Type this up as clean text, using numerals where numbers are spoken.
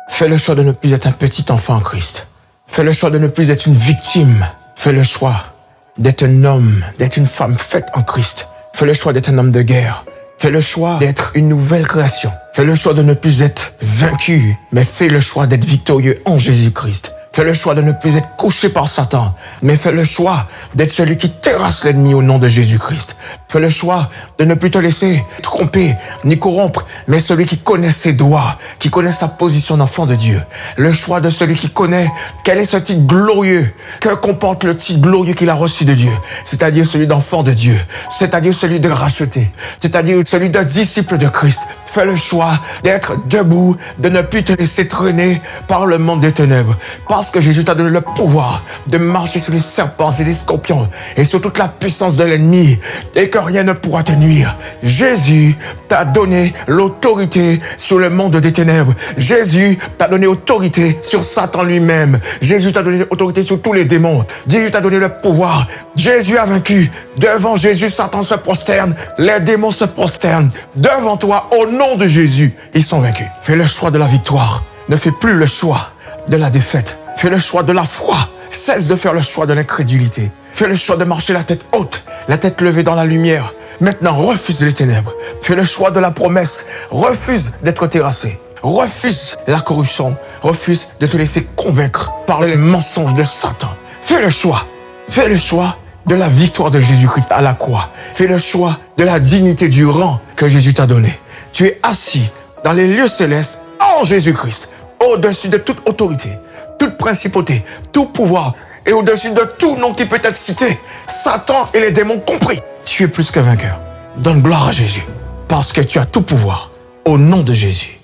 Fais le choix de ne plus être un petit enfant en Christ. Fais le choix de ne plus être une victime. Fais le choix d'être un homme, d'être une femme faite en Christ. Fais le choix d'être un homme de guerre. Fais le choix d'être une nouvelle création. Fais le choix de ne plus être vaincu, mais fais le choix d'être victorieux en Jésus-Christ. Fais le choix de ne plus être couché par Satan, mais fais le choix d'être celui qui terrasse l'ennemi au nom de Jésus-Christ. Fais le choix de ne plus te laisser tromper ni corrompre, mais celui qui connaît ses droits, qui connaît sa position d'enfant de Dieu. Le choix de celui qui connaît quel est ce titre glorieux, que comporte le titre glorieux qu'il a reçu de Dieu, c'est-à-dire celui d'enfant de Dieu, c'est-à-dire celui de racheté, c'est-à-dire celui de disciple de Christ. Fais le choix d'être debout, de ne plus te laisser traîner par le monde des ténèbres. Parce que Jésus t'a donné le pouvoir de marcher sur les serpents et les scorpions et sur toute la puissance de l'ennemi et que rien ne pourra te nuire. Jésus t'a donné l'autorité sur le monde des ténèbres. Jésus t'a donné autorité sur Satan lui-même. Jésus t'a donné autorité sur tous les démons. Jésus t'a donné le pouvoir. Jésus a vaincu. Devant Jésus, Satan se prosterne. Les démons se prosternent. Devant toi, au nom de Jésus, ils sont vaincus. Fais le choix de la victoire. Ne fais plus le choix de la défaite. Fais le choix de la foi. Cesse de faire le choix de l'incrédulité. Fais le choix de marcher la tête haute, la tête levée dans la lumière. Maintenant, refuse les ténèbres. Fais le choix de la promesse. Refuse d'être terrassé. Refuse la corruption. Refuse de te laisser convaincre par les mensonges de Satan. Fais le choix. Fais le choix de la victoire de Jésus-Christ à la croix. Fais le choix de la dignité du rang que Jésus t'a donné. Tu es assis dans les lieux célestes en Jésus-Christ, au-dessus de toute autorité, toute principauté, tout pouvoir et au-dessus de tout nom qui peut être cité, Satan et les démons compris. Tu es plus que vainqueur. Donne gloire à Jésus parce que tu as tout pouvoir au nom de Jésus.